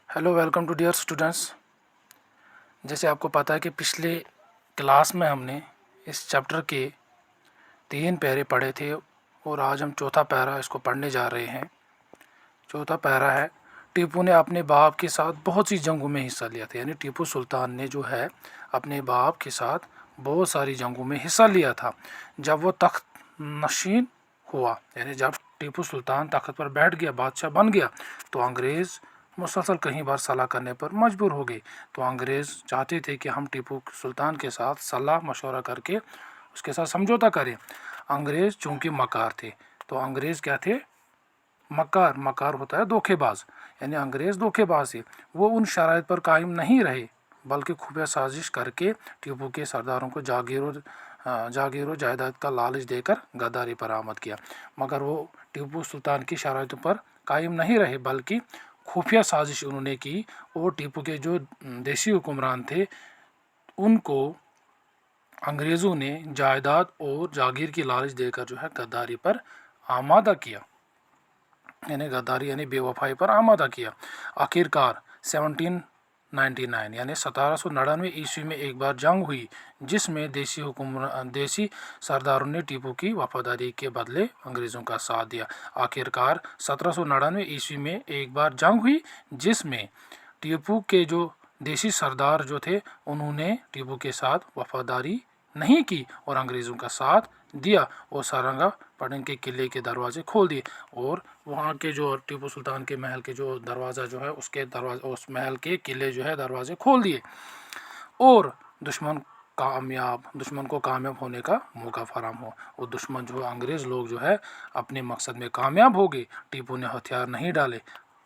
Hello welcome to dear students. जैसे आपको पता है कि पिछले क्लास में हमने इस चैप्टर के 3 पैरे पढ़े थे और आज हम चौथा पैरा इसको पढ़ने जा रहे हैं। चौथा पैरा है, टीपू ने अपने बाप के साथ बहुत सी जंगों में हिस्सा लिया था। यानी टीपू सुल्तान ने जो है अपने बाप के साथ बहुत सारी जंगों में हिस्सा लिया था। जब वो तख्त नशीन हुआ, यानी जब टीपू सुल्तान तख्त पर बैठ गया, बादशाह बन गया, तो अंग्रेज़ मुसलसल कई बार सलाह करने पर मजबूर हो गए। तो अंग्रेज़ चाहते थे कि हम टीपू सुल्तान के साथ सलाह मशवरा करके उसके साथ समझौता करें। अंग्रेज़ चूँकि मकार थे, तो अंग्रेज़ क्या थे? मकार। मकार होता है धोखेबाज, यानी अंग्रेज़ धोखेबाज थे। वो उन शराइत पर कायम नहीं रहे, बल्कि खुफिया साजिश करके टीपू के सरदारों को जागीर और जायदाद का लालच देकर गद्दारी पर आमद किया। मगर वो टीपू सुल्तान की शराइतों पर कायम नहीं रहे, बल्कि खुफिया साजिश उन्होंने की और टीपू के जो देसी हुक्मरान थे उनको अंग्रेज़ों ने जायदाद और जागीर की लालच देकर जो है गद्दारी पर आमादा किया, यानी गद्दारी यानी बेवफाई पर आमादा किया। आखिरकार 1799 यानी 1799 ईस्वी में एक बार जंग हुई, जिसमें देसी सरदारों ने टीपू की वफादारी के बदले अंग्रेज़ों का साथ दिया। आखिरकार 1799 ईस्वी में एक बार जंग हुई, जिसमें टीपू के जो देसी सरदार जो थे उन्होंने टीपू के साथ वफादारी नहीं की और अंग्रेज़ों का साथ दिया और सारंगापटन के किले के दरवाजे खोल दिए और वहाँ के जो टीपू सुल्तान के महल के जो दरवाज़ा जो है उस महल के किले जो है दरवाजे खोल दिए और दुश्मन को कामयाब होने का मौका फराहम हो। और दुश्मन जो अंग्रेज़ लोग जो है अपने मकसद में कामयाब हो गए। टीपू ने हथियार नहीं डाले,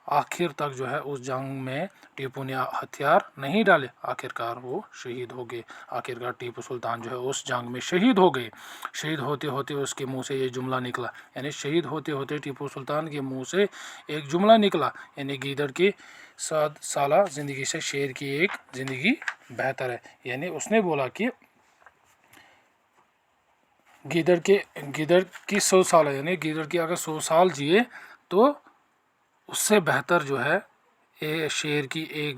आखिर तक जो है उस जंग में टीपू ने हथियार नहीं डाले, आखिरकार वो शहीद हो गए। आखिरकार टीपू सुल्तान जो है उस जंग में शहीद हो गए। शहीद होते होते उसके मुंह से ये जुमला निकला, यानी शहीद होते होते टीपू सुल्तान के मुंह से एक जुमला निकला, यानी गीदड़ की 7 साल ज़िंदगी से शेर की एक ज़िंदगी बेहतर है। यानी उसने बोला कि गीदड़ की 100 साल, यानी गीदड़ की अगर 100 साल जिए तो उससे बेहतर जो है ये शेर की एक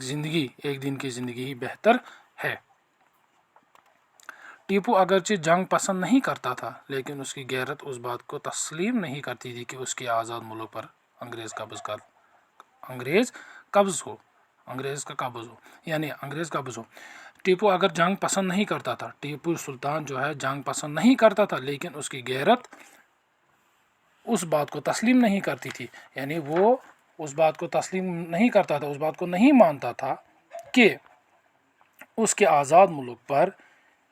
दिन की ज़िंदगी ही बेहतर है। टीपू अगरचे जंग पसंद नहीं करता था, लेकिन उसकी गैरत उस बात को तस्लीम नहीं करती थी कि उसके आज़ाद मुल्क पर अंग्रेज़ का कब्ज़ हो, यानी अंग्रेज़ कब्ज़ हो। टीपू अगर जंग पसंद नहीं करता था, टीपू सुल्तान जो है जंग पसंद नहीं करता था, लेकिन उसकी गैरत उस बात को तस्लीम नहीं करती थी, यानी वो उस बात को तस्लीम नहीं करता था, उस बात को नहीं मानता था कि उसके आज़ाद मुल्क पर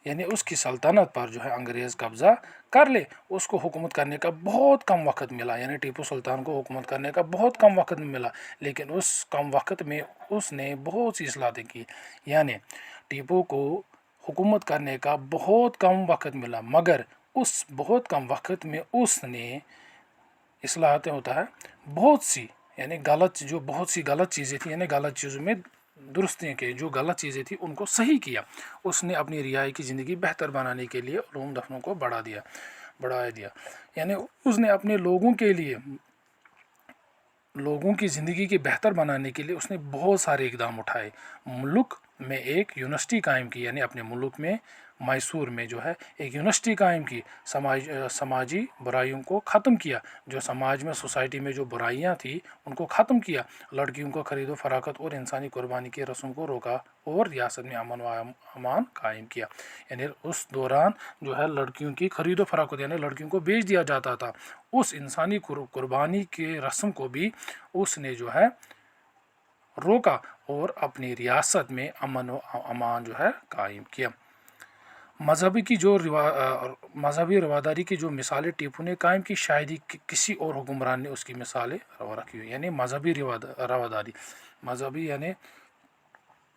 यानी उसकी सल्तनत पर जो है अंग्रेज़ कब्ज़ा कर ले। उसको हुकूमत करने का बहुत कम वक्त मिला, यानी टीपू सुल्तान को हुकूमत करने का बहुत कम वक्त मिला, लेकिन उस कम वक्त में उसने बहुत सी इस्लाहतें की। यानी टीपू को हुकूमत करने का बहुत कम वक्त मिला, मगर उस बहुत कम वक्त में उसने इस्लाहतें होता है बहुत सी, यानी बहुत सी गलत चीज़ें थी, यानी गलत चीज़ों में दुरुस्तियों के जो गलत चीज़ें थी उनको सही किया। उसने अपनी रियाई की ज़िंदगी बेहतर बनाने के लिए उलूम दफनों को बढ़ा दिया, यानी उसने अपने लोगों की ज़िंदगी के बेहतर बनाने के लिए उसने बहुत सारे इकदाम उठाए। मुल्क में एक यूनिवर्सिटी कायम की, यानी अपने मुल्क में मैसूर में जो है एक यूनिवर्सिटी कायम की। समाजी बुराइयों को ख़त्म किया, जो समाज में सोसाइटी में जो बुराइयां थी उनको ख़त्म किया। लड़कियों को खरीदो फराखत और इंसानी कुर्बानी की रस्म को रोका और रियासत में अमन व अमान कायम किया। यानी उस दौरान जो है लड़कियों की खरीदो फराखत, यानी लड़कियों को बेच दिया जाता था, उस इंसानी कुर्बानी के रस्म को भी उसने जो है रोका और अपनी रियासत में अमन व अमान जो है कायम किया। मजहबी रवादारी की जो मिसालें टीपू ने कायम की, शायद ही किसी और हुक्मरान ने उसकी मिसालें रखी हुई। यानी यानी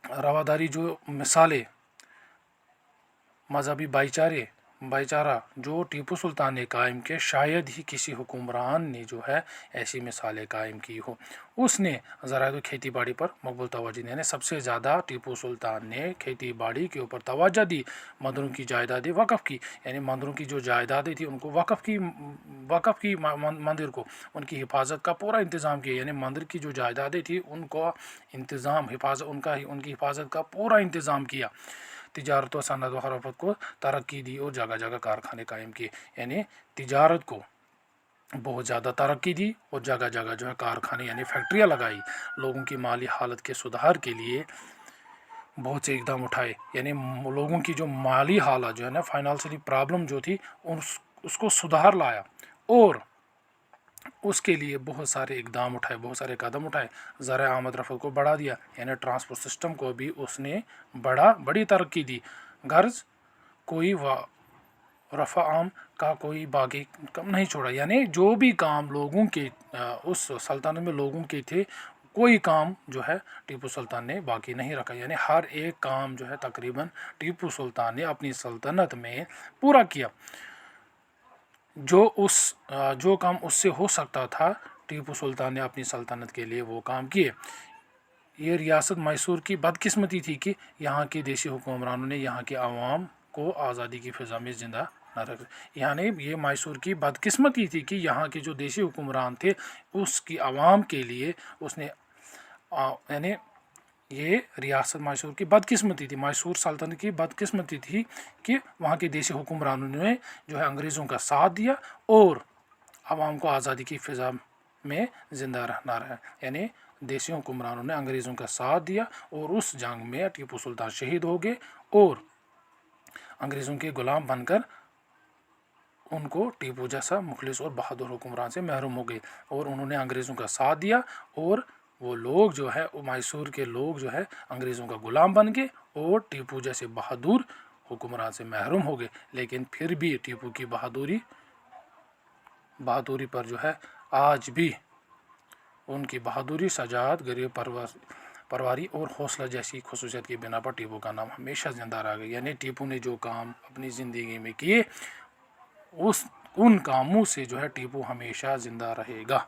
रवादारी जो मिसालें, मजहबी भाईचारे, بھائی چارہ جو ٹیپو سلطان نے قائم کیا شاید ہی کسی حکمران نے جو ہے ایسی مثالیں قائم کی ہو۔ اس نے زراعت و کھیتی باڑی پر مقبول توجہ دی، یعنی سب سے زیادہ ٹیپو سلطان نے کھیتی باڑی کے اوپر توجہ دی، مندروں کی جائیدادیں وقف کی، یعنی مندروں کی جو جائیدادیں تھیں ان کو وقف کی مندر کو، ان کی حفاظت کا پورا انتظام کیا، یعنی مندر کی جو جائیدادیں تھیں ان کو انتظام ان کی حفاظت کا پورا انتظام کیا۔ تجارت و صنعت و حرفت کو ترقی دی اور جگہ جگہ کارخانے قائم کیے، یعنی تجارت کو بہت زیادہ ترقی دی اور جگہ جگہ جو ہے کارخانے یعنی فیکٹریاں لگائی۔ لوگوں کی مالی حالت کے سدھار کے لیے بہت سے اقدام اٹھائے، یعنی لوگوں کی جو مالی حالت جو ہے نا فائنانشلی پرابلم جو تھی اس کو سدھار لایا، اور اس کے لیے بہت سارے اقدام اٹھائے، بہت سارے قدم اٹھائے۔ ذرائع آمد رفت کو بڑھا دیا، یعنی ٹرانسپورٹ سسٹم کو بھی اس نے بڑی ترقی دی۔ غرض کوئی رفع عام کا کوئی باقی کم نہیں چھوڑا، یعنی جو بھی کام لوگوں کے اس سلطنت میں لوگوں کے تھے کوئی کام جو ہے ٹیپو سلطان نے باقی نہیں رکھا، یعنی ہر ایک کام جو ہے تقریباً ٹیپو سلطان نے اپنی سلطنت میں پورا کیا۔ جو کام اس سے ہو سکتا تھا ٹیپو سلطان نے اپنی سلطنت کے لیے وہ کام کیے۔ یہ ریاست میسور کی بدقسمتی تھی کہ یہاں کے دیسی حکمرانوں نے یہاں کے عوام کو آزادی کی فضا میں زندہ نہ رکھا، یعنی یہ میسور کی بدقسمتی تھی کہ یہاں کے جو دیسی حکمران تھے اس کی عوام کے لیے اس نے یعنی یہ ریاست میسور کی بدقسمتی تھی، میسور سلطنت کی بدقسمتی تھی کہ وہاں کے دیسی حکمرانوں نے جو ہے انگریزوں کا ساتھ دیا اور عوام کو آزادی کی فضا میں زندہ رہنا رہا، یعنی دیسی حکمرانوں نے انگریزوں کا ساتھ دیا اور اس جنگ میں ٹیپو سلطان شہید ہو گئے اور انگریزوں کے غلام بن کر ان کو ٹیپو جیسا مخلص اور بہادر حکمران سے محروم ہو گئے، اور انہوں نے انگریزوں کا ساتھ دیا اور وہ لوگ جو ہے میسور کے لوگ جو ہے انگریزوں کا غلام بن گئے اور ٹیپو جیسے بہادر حکمران سے محروم ہو گئے۔ لیکن پھر بھی ٹیپو کی بہادری پر جو ہے آج بھی ان کی بہادری، شجاعت، غریب پرواری اور حوصلہ جیسی خصوصیت کی بنا پر ٹیپو کا نام ہمیشہ زندہ رہے گا، یعنی ٹیپو نے جو کام اپنی زندگی میں کیے ان کاموں سے جو ہے ٹیپو ہمیشہ زندہ رہے گا۔